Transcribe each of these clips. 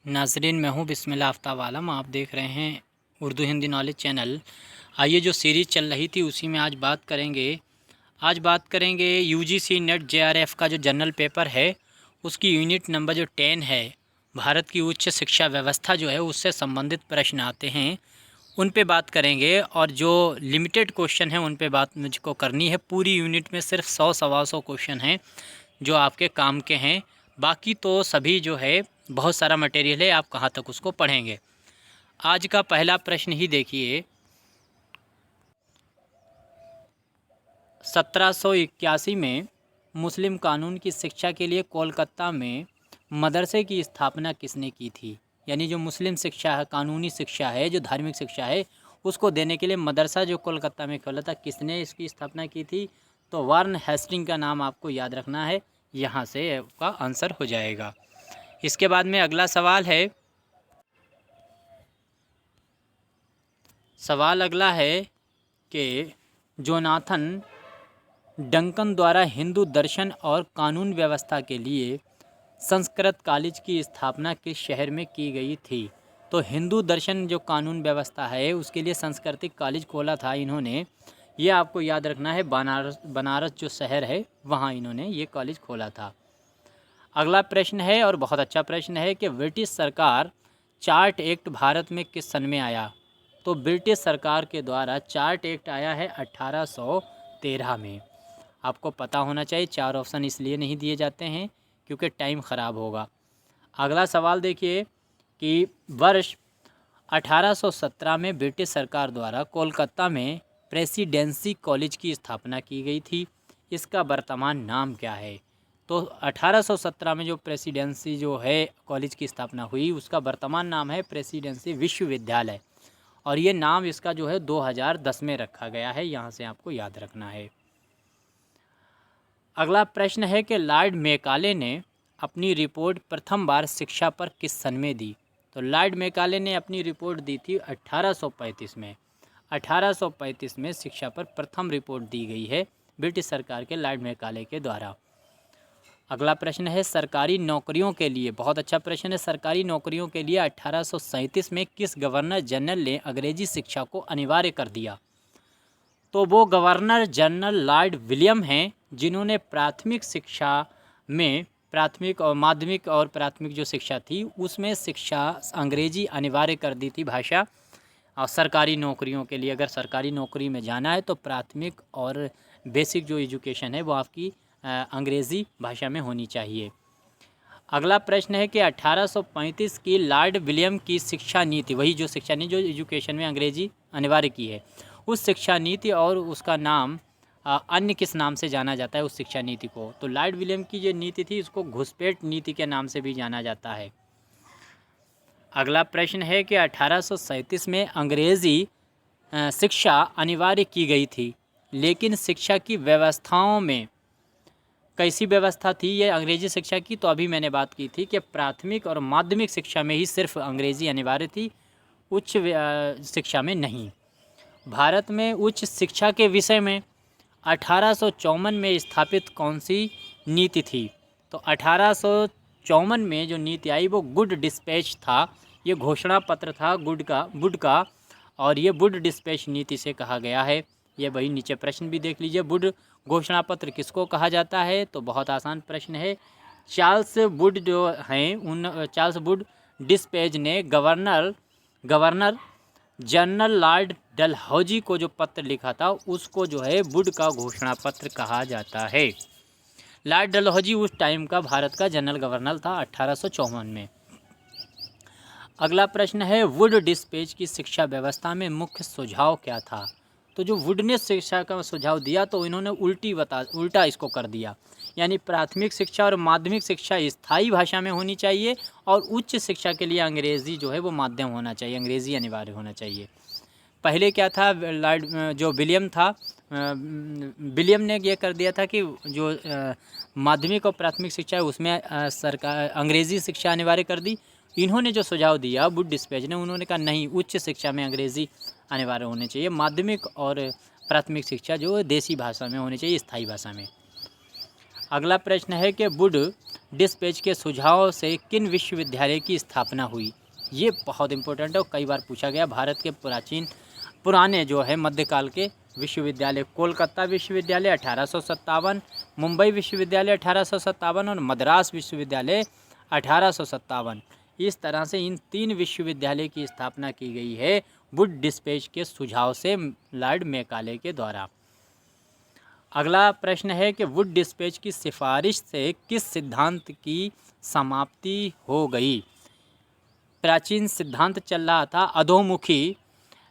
नाजरीन, मैं हूँ बिस्मिल्लाह आफ्ताब आलम। आप देख रहे हैं उर्दू हिंदी नॉलेज चैनल। आइए, जो सीरीज़ चल रही थी उसी में आज बात करेंगे यूजीसी नेट जेआरएफ का जो जनरल पेपर है उसकी यूनिट नंबर जो 10 है, भारत की उच्च शिक्षा व्यवस्था जो है उससे संबंधित प्रश्न आते हैं उन पे बात करेंगे। और जो लिमिटेड क्वेश्चन है उन पे बात मुझको करनी है। पूरी यूनिट में सिर्फ 100 सवा 100 क्वेश्चन हैं जो आपके काम के हैं। बाकी तो सभी जो है बहुत सारा मटेरियल है, आप कहाँ तक उसको पढ़ेंगे। आज का पहला प्रश्न ही देखिए। 1781 में मुस्लिम कानून की शिक्षा के लिए कोलकाता में मदरसे की स्थापना किसने की थी? यानी जो मुस्लिम शिक्षा है, कानूनी शिक्षा है, जो धार्मिक शिक्षा है, उसको देने के लिए मदरसा जो कोलकाता में खोला था, किसने इसकी स्थापना की थी? तो वार्न हेस्टिंग का नाम आपको याद रखना है, यहाँ से आपका आंसर हो जाएगा। इसके बाद में अगला सवाल अगला है कि जोनाथन डंकन द्वारा हिंदू दर्शन और कानून व्यवस्था के लिए संस्कृत कॉलेज की स्थापना किस शहर में की गई थी? तो हिंदू दर्शन जो कानून व्यवस्था है उसके लिए संस्कृतिक कॉलेज खोला था इन्होंने, ये आपको याद रखना है। बनारस जो शहर है वहाँ इन्होंने ये कॉलेज खोला था। अगला प्रश्न है और बहुत अच्छा प्रश्न है कि ब्रिटिश सरकार चार्ट एक्ट भारत में किस सन में आया? तो ब्रिटिश सरकार के द्वारा चार्ट एक्ट आया है 1813 में। आपको पता होना चाहिए। 4 ऑप्शन इसलिए नहीं दिए जाते हैं क्योंकि टाइम ख़राब होगा। अगला सवाल देखिए कि वर्ष 1817 में ब्रिटिश सरकार द्वारा कोलकाता में प्रेसिडेंसी कॉलेज की स्थापना की गई थी। इसका वर्तमान नाम क्या है? तो 1817 में जो प्रेसिडेंसी जो है कॉलेज की स्थापना हुई उसका वर्तमान नाम है प्रेसिडेंसी विश्वविद्यालय, और ये नाम इसका जो है 2010 में रखा गया है, यहाँ से आपको याद रखना है। अगला प्रश्न है कि लॉर्ड मैकाले ने अपनी रिपोर्ट प्रथम बार शिक्षा पर किस सन में दी? तो लॉर्ड मैकाले ने अपनी रिपोर्ट दी थी 1835 में। 1835 में शिक्षा पर प्रथम रिपोर्ट दी गई है ब्रिटिश सरकार के लॉर्ड मैकाले के द्वारा। अगला प्रश्न है सरकारी नौकरियों के लिए, बहुत अच्छा प्रश्न है, सरकारी नौकरियों के लिए 1837 में किस गवर्नर जनरल ने अंग्रेजी शिक्षा को अनिवार्य कर दिया? तो वो गवर्नर जनरल लॉर्ड विलियम हैं जिन्होंने प्राथमिक शिक्षा में, प्राथमिक और माध्यमिक और प्राथमिक जो शिक्षा थी उसमें शिक्षा अंग्रेजी अनिवार्य कर दी थी भाषा। और सरकारी नौकरियों के लिए, अगर सरकारी नौकरी में जाना है तो प्राथमिक और बेसिक जो एजुकेशन है वो आपकी अंग्रेज़ी भाषा में होनी चाहिए। अगला प्रश्न है कि 1835 की लॉर्ड विलियम की शिक्षा नीति, वही जो शिक्षा नीति जो एजुकेशन में अंग्रेजी अनिवार्य की है, उस शिक्षा नीति और उसका नाम अन्य किस नाम से जाना जाता है उस शिक्षा नीति को? तो लॉर्ड विलियम की जो नीति थी उसको घुसपैठ नीति के नाम से भी जाना जाता है। अगला प्रश्न है कि 1837 में अंग्रेज़ी शिक्षा अनिवार्य की गई थी, लेकिन शिक्षा की व्यवस्थाओं में कैसी व्यवस्था थी ये अंग्रेजी शिक्षा की? तो अभी मैंने बात की थी कि प्राथमिक और माध्यमिक शिक्षा में ही सिर्फ अंग्रेजी अनिवार्य थी, उच्च शिक्षा में नहीं। भारत में उच्च शिक्षा के विषय में 1854 में स्थापित कौन सी नीति थी? तो 1854 में जो नीति आई वो गुड डिस्पैच था, ये घोषणा पत्र था वुड का, और ये वुड डिस्पैच नीति से कहा गया है। ये वही नीचे प्रश्न भी देख लीजिए, वुड घोषणा पत्र किसको कहा जाता है? तो बहुत आसान प्रश्न है। चार्ल्स वुड जो हैं उन चार्ल्स वुड डिस्पैच ने गवर्नर जनरल लॉर्ड डलहौजी को जो पत्र लिखा था उसको जो है वुड का घोषणा पत्र कहा जाता है। लॉर्ड डलहौजी उस टाइम का भारत का जनरल गवर्नर था 1854 में। अगला प्रश्न है वुड डिस्पैच की शिक्षा व्यवस्था में मुख्य सुझाव क्या था? तो जो वुड ने शिक्षा का सुझाव दिया तो इन्होंने उल्टा इसको कर दिया, यानी प्राथमिक शिक्षा और माध्यमिक शिक्षा स्थायी भाषा में होनी चाहिए और उच्च शिक्षा के लिए अंग्रेज़ी जो है वो माध्यम होना चाहिए, अंग्रेज़ी अनिवार्य होना चाहिए। पहले क्या था, लॉर्ड जो विलियम था, विलियम ने ये कर दिया था कि जो माध्यमिक और प्राथमिक शिक्षा है उसमें सरकार अंग्रेज़ी शिक्षा अनिवार्य कर दी। इन्होंने जो सुझाव दिया वुड डिस्पैच ने, उन्होंने कहा नहीं, उच्च शिक्षा में अंग्रेज़ी अनिवार्य होने चाहिए, माध्यमिक और प्राथमिक शिक्षा जो देसी भाषा में होनी चाहिए, स्थायी भाषा में। अगला प्रश्न है कि वुड डिस्पैच के सुझाव से किन विश्वविद्यालय की स्थापना हुई? ये बहुत इंपॉर्टेंट है और कई बार पूछा गया। भारत के पुराने जो है मध्यकाल के विश्वविद्यालय, कोलकाता विश्वविद्यालय 1857, मुंबई विश्वविद्यालय 1857 और मद्रास विश्वविद्यालय 1857। इस तरह से इन 3 विश्वविद्यालय की स्थापना की गई है वुड डिस्पैच के सुझाव से लॉर्ड मैकाले के द्वारा। अगला प्रश्न है कि वुड डिस्पैच की सिफारिश से किस सिद्धांत की समाप्ति हो गई? प्राचीन सिद्धांत चल रहा था अधोमुखी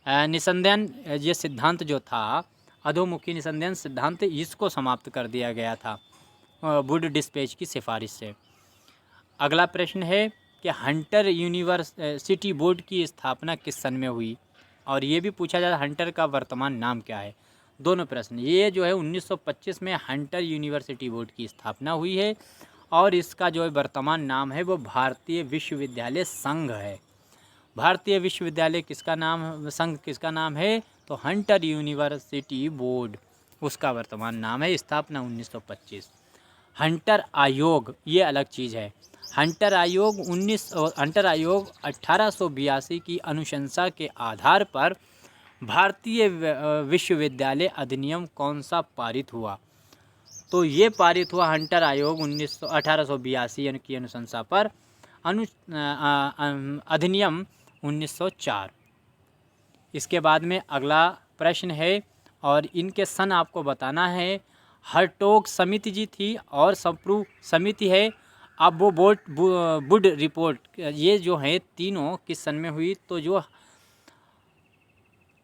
निसंदेन। ये सिद्धांत जो था अधोमुखी निसंदेन सिद्धांत, इसको समाप्त कर दिया गया था वुड डिस्पैच की सिफारिश से। अगला प्रश्न है कि हंटर यूनिवर्सिटी बोर्ड की स्थापना किस सन में हुई? और ये भी पूछा जाता है हंटर का वर्तमान नाम क्या है? दोनों प्रश्न। ये जो है 1925 में हंटर यूनिवर्सिटी बोर्ड की स्थापना हुई है और इसका जो वर्तमान नाम है वो भारतीय विश्वविद्यालय संघ है। भारतीय विश्वविद्यालय किसका नाम, संघ किसका नाम है? तो हंटर यूनिवर्सिटी बोर्ड, उसका वर्तमान नाम है। स्थापना 1925। हंटर आयोग ये अलग चीज़ है। हंटर आयोग 1882 की अनुशंसा के आधार पर भारतीय विश्वविद्यालय अधिनियम कौन सा पारित हुआ? तो ये पारित हुआ हंटर आयोग 1882 की अनुशंसा पर अधिनियम 1904। इसके बाद में अगला प्रश्न है और इनके सन आपको बताना है। हर्टोग समिति जी थी और संप्रू समिति है। अब वो वुड रिपोर्ट, ये जो है तीनों किस सन में हुई? तो जो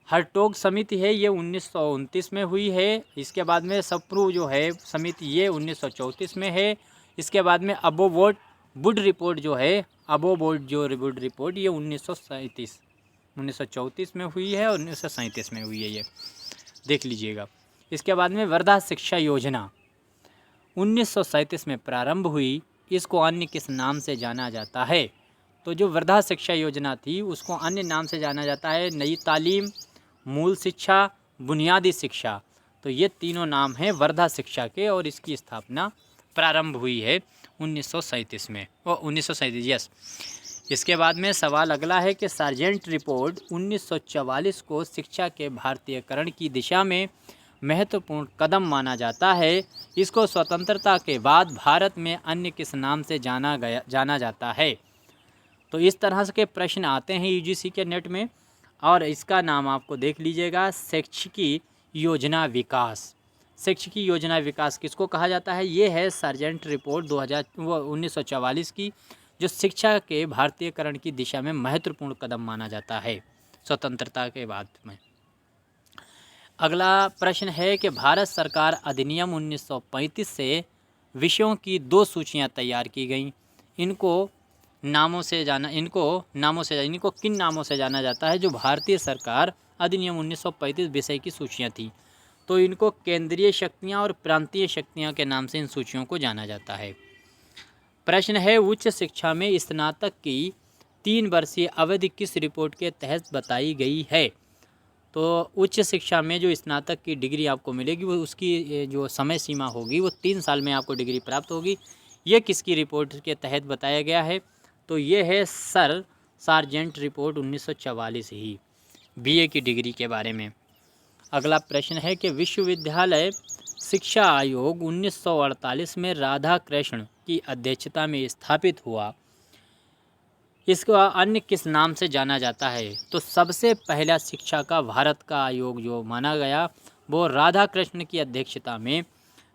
हर्टोग समिति है ये 1929 में हुई है। इसके बाद में संप्रू जो है समिति ये 1934 में है। इसके बाद में अबोवोट वुड रिपोर्ट जो है, अबोवोट जो वुड रिपोर्ट ये 1934 में हुई है और 1937 में हुई है, ये देख लीजिएगा। इसके बाद में वर्धा शिक्षा योजना 1937 में प्रारंभ हुई। इसको अन्य किस नाम से जाना जाता है? तो जो वर्धा शिक्षा योजना थी उसको अन्य नाम से जाना जाता है नई तालीम, मूल शिक्षा, बुनियादी शिक्षा। तो ये तीनों नाम हैं वर्धा शिक्षा के और इसकी स्थापना प्रारंभ हुई है 1937 में, वो 1937, यस। इसके बाद में सवाल अगला है कि सार्जेंट रिपोर्ट 1944 को शिक्षा के भारतीयकरण की दिशा में महत्वपूर्ण कदम माना जाता है। इसको स्वतंत्रता के बाद भारत में अन्य किस नाम से जाना जाता है? तो इस तरह के प्रश्न आते हैं यूजीसी के नेट में और इसका नाम आपको देख लीजिएगा शैक्षिकी योजना विकास। शैक्षिकी योजना विकास किसको कहा जाता है? ये है सार्जेंट रिपोर्ट 1944 की, जो शिक्षा के भारतीयकरण की दिशा में महत्वपूर्ण कदम माना जाता है स्वतंत्रता के बाद में। अगला प्रश्न है कि भारत सरकार अधिनियम 1935 से विषयों की 2 सूचियां तैयार की गईं। इनको किन नामों से जाना जाता है? जो भारतीय सरकार अधिनियम 1935 विषय की सूचियां थी, तो इनको केंद्रीय शक्तियां और प्रांतीय शक्तियां के नाम से इन सूचियों को जाना जाता है। प्रश्न है उच्च शिक्षा में स्नातक की 3 वर्षीय अवधि किस रिपोर्ट के तहत बताई गई है? तो उच्च शिक्षा में जो स्नातक की डिग्री आपको मिलेगी वो उसकी जो समय सीमा होगी वो 3 साल में आपको डिग्री प्राप्त होगी। ये किसकी रिपोर्ट के तहत बताया गया है? तो ये है सार्जेंट रिपोर्ट 1944 ही, बीए की डिग्री के बारे में। अगला प्रश्न है कि विश्वविद्यालय शिक्षा आयोग 1948 में राधा कृष्ण की अध्यक्षता में स्थापित हुआ। इसको अन्य किस नाम से जाना जाता है? तो सबसे पहला शिक्षा का भारत का आयोग जो माना गया वो राधा कृष्ण की अध्यक्षता में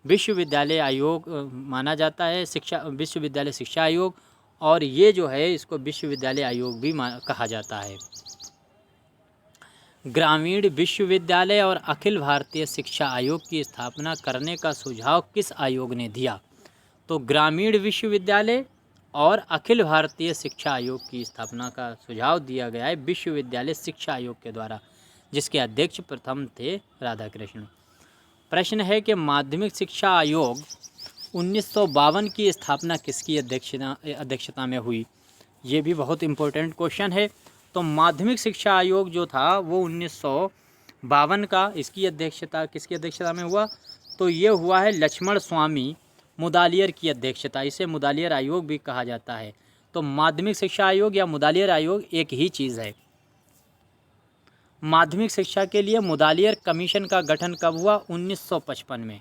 विश्वविद्यालय आयोग माना जाता है, विश्वविद्यालय शिक्षा आयोग। और ये जो है इसको विश्वविद्यालय आयोग भी कहा जाता है। ग्रामीण विश्वविद्यालय और अखिल भारतीय शिक्षा आयोग की स्थापना करने का सुझाव किस आयोग ने दिया? तो ग्रामीण विश्वविद्यालय और अखिल भारतीय शिक्षा आयोग की स्थापना का सुझाव दिया गया है विश्वविद्यालय शिक्षा आयोग के द्वारा, जिसके अध्यक्ष प्रथम थे राधाकृष्ण। प्रश्न है कि माध्यमिक शिक्षा आयोग 1952 की स्थापना किसकी अध्यक्षता में हुई? ये भी बहुत इम्पोर्टेंट क्वेश्चन है। तो माध्यमिक शिक्षा आयोग जो था वो 1952 का, इसकी अध्यक्षता किसकी अध्यक्षता में हुआ? तो ये हुआ है लक्ष्मण स्वामी मुदालियर की अध्यक्षता, इसे मुदालियर आयोग भी कहा जाता है। तो माध्यमिक शिक्षा आयोग या मुदालियर आयोग एक ही चीज़ है। माध्यमिक शिक्षा के लिए मुदालियर कमीशन का गठन कब हुआ? 1955 में।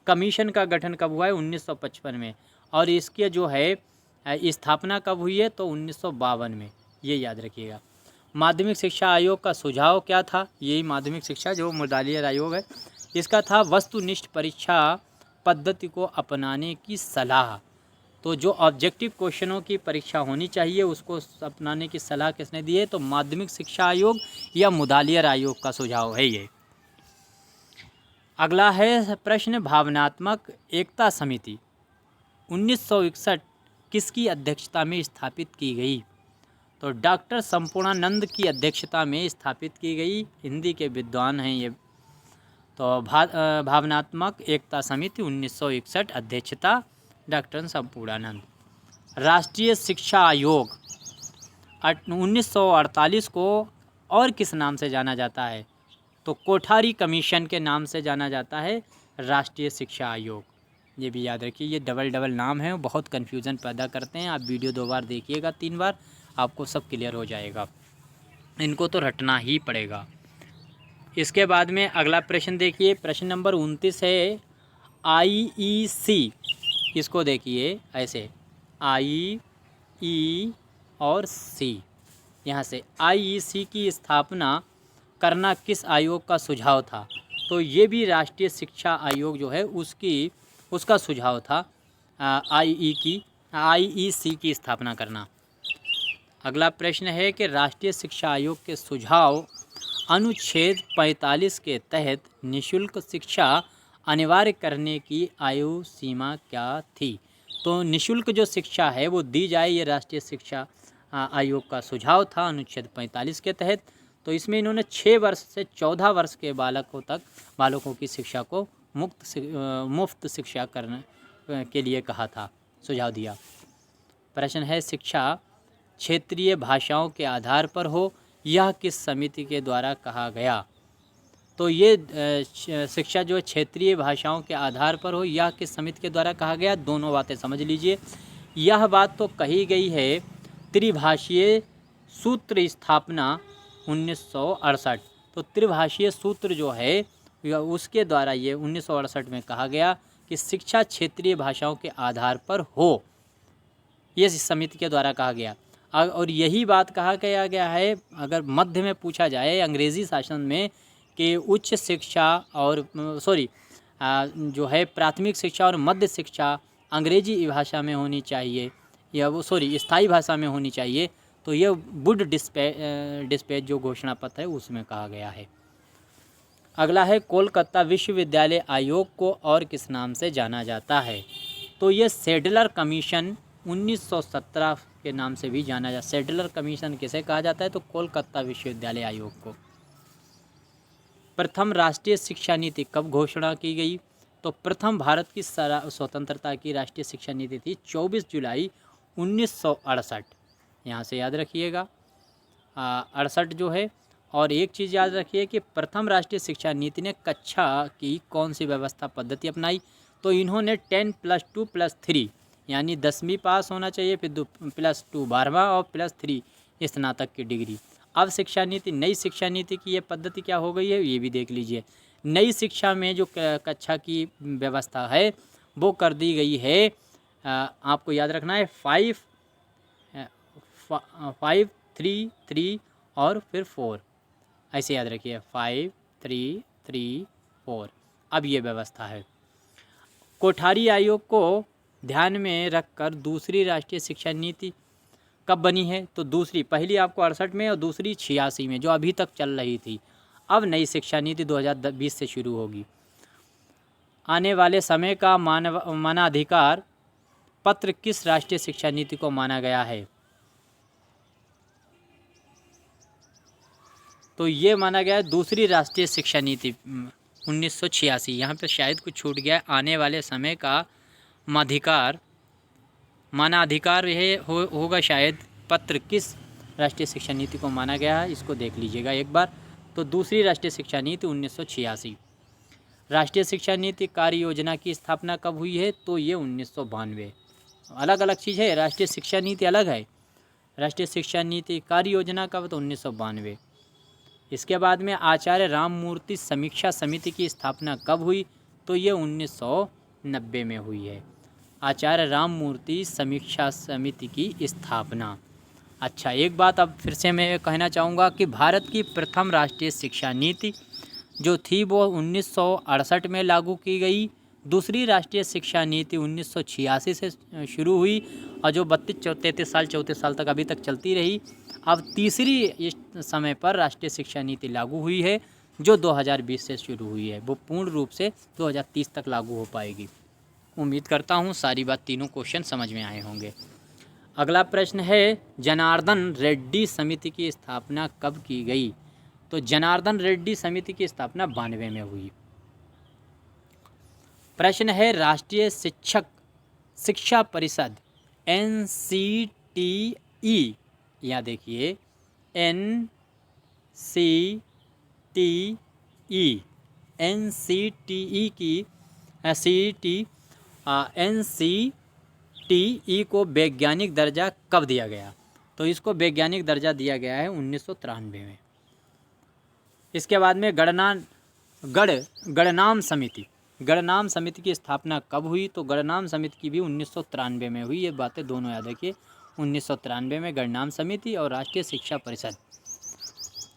कमीशन का गठन कब हुआ है? 1955 में। और इसके जो है स्थापना कब हुई है? तो 1952 में। ये याद रखिएगा। माध्यमिक शिक्षा आयोग का सुझाव क्या था? यही माध्यमिक शिक्षा जो मुदालियर आयोग है इसका था वस्तुनिष्ठ परीक्षा पद्धति को अपनाने की सलाह। तो जो ऑब्जेक्टिव क्वेश्चनों की परीक्षा होनी चाहिए उसको अपनाने की सलाह किसने दी है? तो माध्यमिक शिक्षा आयोग या मुदालियर आयोग का सुझाव है ये। अगला है प्रश्न, भावनात्मक एकता समिति 1961 किसकी अध्यक्षता में स्थापित की गई? तो डॉक्टर संपूर्णानंद की अध्यक्षता में स्थापित की गई। हिंदी के विद्वान हैं ये। तो भावनात्मक एकता समिति 1961, अध्यक्षता डॉक्टर संपूर्णानंद। राष्ट्रीय शिक्षा आयोग 1948 को और किस नाम से जाना जाता है? तो कोठारी कमीशन के नाम से जाना जाता है राष्ट्रीय शिक्षा आयोग। ये भी याद रखिए, ये डबल नाम है, बहुत कन्फ्यूज़न पैदा करते हैं। आप वीडियो 2 बार देखिएगा, 3 बार, आपको सब क्लियर हो जाएगा। इनको तो रटना ही पड़ेगा। इसके बाद में अगला प्रश्न देखिए, प्रश्न नंबर 29 है IEC। इसको देखिए ऐसे IE और C, यहाँ से IEC की स्थापना करना किस आयोग का सुझाव था? तो ये भी राष्ट्रीय शिक्षा आयोग जो है उसका सुझाव था IEC की स्थापना करना। अगला प्रश्न है कि राष्ट्रीय शिक्षा आयोग के सुझाव अनुच्छेद 45 के तहत निःशुल्क शिक्षा अनिवार्य करने की आयु सीमा क्या थी? तो निःशुल्क जो शिक्षा है वो दी जाए, ये राष्ट्रीय शिक्षा आयोग का सुझाव था अनुच्छेद 45 के तहत। तो इसमें इन्होंने 6 वर्ष से 14 वर्ष के बालकों की शिक्षा को मुफ्त शिक्षा करने के लिए कहा था, सुझाव दिया। प्रश्न है, शिक्षा क्षेत्रीय भाषाओं के आधार पर हो, यह किस समिति के द्वारा कहा गया? तो ये शिक्षा जो है क्षेत्रीय भाषाओं के आधार पर हो, यह किस समिति के द्वारा कहा गया? दोनों बातें समझ लीजिए। यह बात तो कही गई है त्रिभाषीय सूत्र स्थापना 1968। तो त्रिभाषीय सूत्र जो है उसके द्वारा ये 1968 में कहा गया कि शिक्षा क्षेत्रीय भाषाओं के आधार पर हो, ये समिति के द्वारा कहा गया। और यही बात कहा गया है, अगर मध्य में पूछा जाए अंग्रेज़ी शासन में कि उच्च शिक्षा और जो है प्राथमिक शिक्षा और मध्य शिक्षा अंग्रेजी भाषा में होनी चाहिए, या स्थायी भाषा में होनी चाहिए, तो ये वुड डिस्पैच जो घोषणा पत्र है उसमें कहा गया है। अगला है, कोलकाता विश्वविद्यालय आयोग को और किस नाम से जाना जाता है? तो ये सेडलर कमीशन 1917 के नाम से भी जाना जाता है। सेडलर कमीशन किसे कहा जाता है? तो कोलकाता विश्वविद्यालय आयोग को। प्रथम राष्ट्रीय शिक्षा नीति कब घोषणा की गई? तो प्रथम भारत की स्वतंत्रता की राष्ट्रीय शिक्षा नीति थी 24 जुलाई 1968। यहाँ से याद रखिएगा 68 जो है। और एक चीज़ याद रखिए कि प्रथम राष्ट्रीय शिक्षा नीति ने कक्षा की कौन सी व्यवस्था पद्धति अपनाई? तो इन्होंने 10+2+3 यानी 10वीं पास होना चाहिए, फिर 2+2 12वां और +3 स्नातक की डिग्री। अब शिक्षा नीति, नई शिक्षा नीति की ये पद्धति क्या हो गई है ये भी देख लीजिए। नई शिक्षा में जो कक्षा की व्यवस्था है वो कर दी गई है, आपको याद रखना है 5, 3, 3 और फिर 4, ऐसे याद रखिए 5, 3, 3, 4। अब ये व्यवस्था है। कोठारी आयोग को ध्यान में रखकर दूसरी राष्ट्रीय शिक्षा नीति कब बनी है? तो दूसरी, पहली आपको 68 में और दूसरी 86 में, जो अभी तक चल रही थी। अब नई शिक्षा नीति 2020 से शुरू होगी। आने वाले समय का मानवाधिकार पत्र किस राष्ट्रीय शिक्षा नीति को माना गया है? तो ये माना गया है दूसरी राष्ट्रीय शिक्षा नीति 1986। यहाँ पे शायद कुछ छूट गया है। आने वाले समय का मानाधिकार यह होगा शायद, पत्र किस राष्ट्रीय शिक्षा नीति को माना गया है, इसको देख लीजिएगा एक बार। तो दूसरी राष्ट्रीय शिक्षा नीति 1986। राष्ट्रीय शिक्षा नीति कार्य योजना की स्थापना कब हुई है? तो ये 1992। अलग अलग चीज़ है, राष्ट्रीय शिक्षा नीति अलग है, राष्ट्रीय शिक्षा नीति कार्य योजना कब? तो 1992। इसके बाद में आचार्य राममूर्ति समीक्षा समिति की स्थापना कब हुई? तो ये 1990 में हुई है, आचार्य राममूर्ति समीक्षा समिति की स्थापना। अच्छा, एक बात अब फिर से मैं कहना चाहूँगा कि भारत की प्रथम राष्ट्रीय शिक्षा नीति जो थी वो 1968 में लागू की गई। दूसरी राष्ट्रीय शिक्षा नीति 1986 से शुरू हुई और जो 34 साल तक अभी तक चलती रही। अब तीसरी इस समय पर राष्ट्रीय शिक्षा नीति लागू हुई है जो 2020 से शुरू हुई है, वो पूर्ण रूप से 2030 तक लागू हो पाएगी। उम्मीद करता हूँ सारी बात, तीनों क्वेश्चन समझ में आए होंगे। अगला प्रश्न है, जनार्दन रेड्डी समिति की स्थापना कब की गई? तो जनार्दन रेड्डी समिति की स्थापना 92 में हुई। प्रश्न है, राष्ट्रीय शिक्षा परिषद NCTE, यहाँ देखिए NCTE को वैज्ञानिक दर्जा कब दिया गया? तो इसको वैज्ञानिक दर्जा दिया गया है 1993 में। इसके बाद में गणनाम समिति की स्थापना कब हुई? तो गणनाम समिति की भी 1993 में हुई। ये बातें दोनों याद रखिए, 1993 में गणनाम समिति और राष्ट्रीय शिक्षा परिषद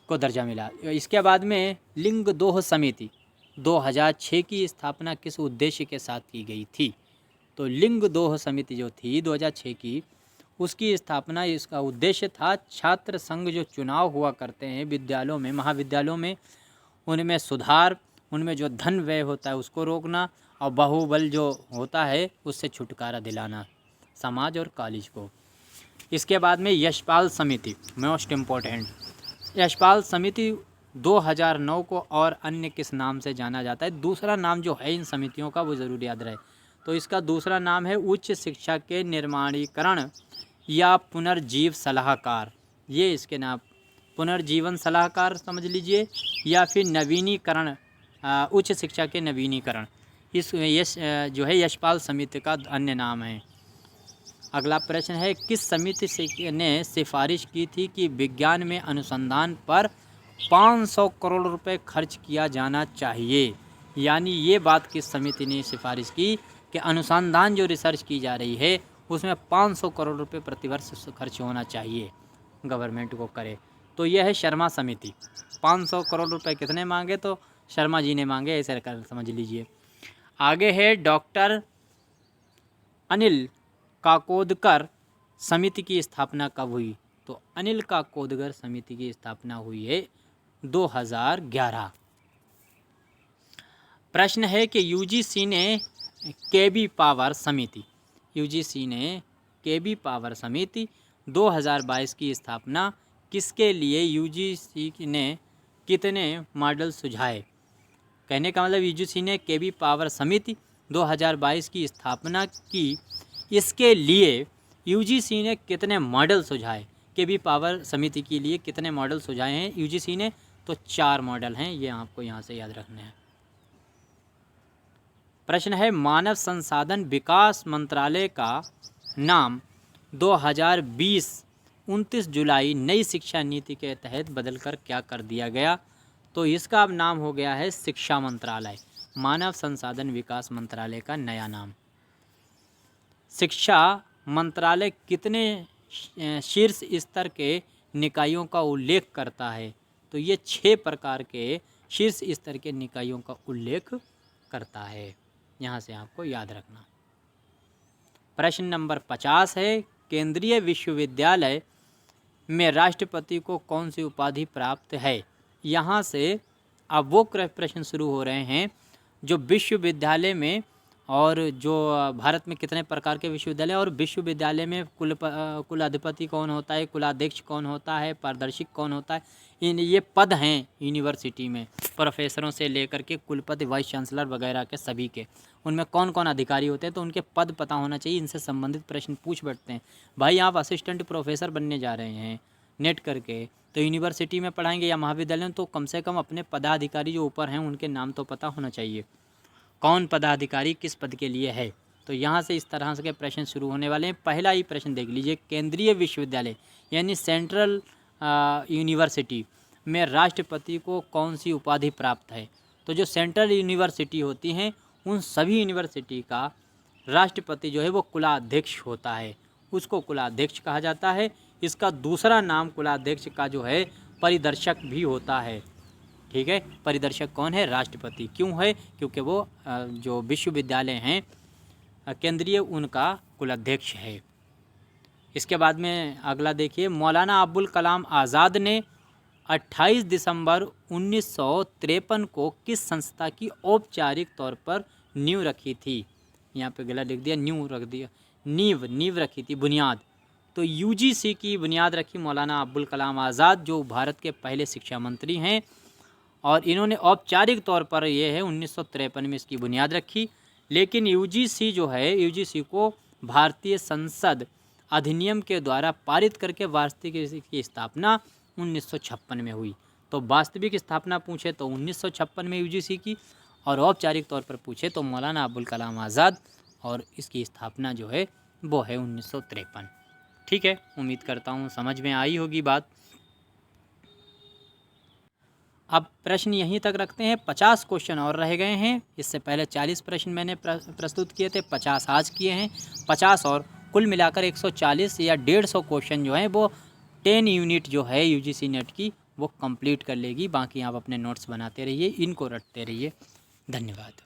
को दर्जा मिला। इसके बाद में लिंग दोह समिति 2006 की स्थापना किस उद्देश्य के साथ की गई थी? तो लिंग दोह समिति जो थी 2006 की, उसकी स्थापना, इसका उद्देश्य था छात्र संघ जो चुनाव हुआ करते हैं विद्यालयों में, महाविद्यालयों में, उनमें सुधार, उनमें जो धन व्यय होता है उसको रोकना और बाहुबल जो होता है उससे छुटकारा दिलाना समाज और कॉलेज को। इसके बाद में यशपाल समिति, मोस्ट इम्पोर्टेंट, यशपाल समिति 2009 को और अन्य किस नाम से जाना जाता है? दूसरा नाम जो है इन समितियों का वो ज़रूर याद रहे। तो इसका दूसरा नाम है उच्च शिक्षा के निर्माणीकरण या पुनर्जीव सलाहकार। ये इसके नाम, पुनर्जीवन सलाहकार समझ लीजिए, या फिर नवीनीकरण, उच्च शिक्षा के नवीनीकरण, इस जो है यशपाल समिति का अन्य नाम है। अगला प्रश्न है, किस समिति ने सिफारिश की थी कि विज्ञान में अनुसंधान पर 500 करोड़ रुपए खर्च किया जाना चाहिए? यानी ये बात किस समिति ने सिफारिश की कि अनुसंधान जो रिसर्च की जा रही है उसमें 500 करोड़ रुपए प्रतिवर्ष खर्च होना चाहिए, गवर्नमेंट को करे? तो यह है शर्मा समिति। 500 करोड़ रुपए कितने मांगे? तो शर्मा जी ने मांगे, ऐसे कर समझ लीजिए। आगे है, डॉक्टर अनिल काकोदकर समिति की स्थापना कब हुई? तो अनिल काकोदकर समिति की स्थापना हुई है 2011। प्रश्न है कि यूजीसी ने केबी पावर समिति 2022 की स्थापना किसके लिए? यूजीसी ने कितने मॉडल सुझाए? कहने का मतलब यूजीसी ने केबी पावर समिति 2022 की स्थापना की, इसके लिए यूजीसी ने कितने मॉडल सुझाए? केबी पावर समिति के लिए कितने मॉडल सुझाए हैं यूजीसी ने? तो 4 मॉडल हैं, ये आपको यहाँ से याद रखने हैं। प्रश्न है, मानव संसाधन विकास मंत्रालय का नाम 2020 29 जुलाई नई शिक्षा नीति के तहत बदलकर क्या कर दिया गया? तो इसका अब नाम हो गया है शिक्षा मंत्रालय। मानव संसाधन विकास मंत्रालय का नया नाम। शिक्षा मंत्रालय कितने शीर्ष स्तर के निकायों का उल्लेख करता है? तो ये 6 प्रकार के शीर्ष स्तर के निकायों का उल्लेख करता है, यहाँ से आपको याद रखना। प्रश्न नंबर 50 है, केंद्रीय विश्वविद्यालय में राष्ट्रपति को कौन सी उपाधि प्राप्त है? यहाँ से अब वो प्रश्न शुरू हो रहे हैं जो विश्वविद्यालय में, और जो भारत में कितने प्रकार के विश्वविद्यालय, और विश्वविद्यालय में कुलाधिपति कौन होता है, कुलाध्यक्ष कौन होता है, पारदर्शिक कौन होता है, ये पद हैं यूनिवर्सिटी में, प्रोफेसरों से लेकर के कुलपति, वाइस चांसलर वगैरह के सभी के, उनमें कौन कौन अधिकारी होते हैं, तो उनके पद पता होना चाहिए। इनसे संबंधित प्रश्न पूछ बैठते हैं। भाई आप असिस्टेंट प्रोफेसर बनने जा रहे हैं नेट करके, तो यूनिवर्सिटी में पढ़ाएंगे या महाविद्यालय में, तो कम से कम अपने पदाधिकारी जो ऊपर हैं उनके नाम तो पता होना चाहिए। कौन पदाधिकारी किस पद के लिए है। तो यहाँ से इस तरह से के प्रश्न शुरू होने वाले हैं। पहला ही प्रश्न देख लीजिए, केंद्रीय विश्वविद्यालय यानी सेंट्रल यूनिवर्सिटी में राष्ट्रपति को कौन सी उपाधि प्राप्त है। तो जो सेंट्रल यूनिवर्सिटी होती हैं उन सभी यूनिवर्सिटी का राष्ट्रपति जो है वो कुलाध्यक्ष होता है, उसको कुलाध्यक्ष कहा जाता है। इसका दूसरा नाम कुलाध्यक्ष का जो है परिदर्शक भी होता है। ठीक है, परिदर्शक कौन है? राष्ट्रपति। क्यों है? क्योंकि वो जो विश्वविद्यालय हैं केंद्रीय उनका कुलाध्यक्ष है। इसके बाद में अगला देखिए, मौलाना अबुल कलाम आज़ाद ने 28 दिसंबर 1953 को किस संस्था की औपचारिक तौर पर नींव रखी थी। यहाँ पे गलत लिख दिया, नींव रख दिया, नींव रखी थी, बुनियाद। तो यूजीसी की बुनियाद रखी मौलाना अबुल कलाम आज़ाद, जो भारत के पहले शिक्षा मंत्री हैं, और इन्होंने औपचारिक तौर पर ये है 1953 में इसकी बुनियाद रखी। लेकिन यूजीसी जो है, यूजीसी को भारतीय संसद अधिनियम के द्वारा पारित करके वास्तविक की स्थापना 1956 में हुई। तो वास्तविक स्थापना पूछे तो 1956 में यूजीसी की, और औपचारिक तौर पर पूछे तो मौलाना अबुल कलाम आज़ाद, और इसकी स्थापना जो है वो है 1953। ठीक है, उम्मीद करता हूँ समझ में आई होगी बात। अब प्रश्न यहीं तक रखते हैं, 50 क्वेश्चन और रह गए हैं। इससे पहले 40 प्रश्न मैंने प्रस्तुत किए थे, 50 आज किए हैं, 50 और कुल मिलाकर 140 या 150 क्वेश्चन जो हैं वो 10 यूनिट जो है यूजीसी नेट की वो कंप्लीट कर लेगी। बाकी आप अपने नोट्स बनाते रहिए, इनको रटते रहिए। धन्यवाद।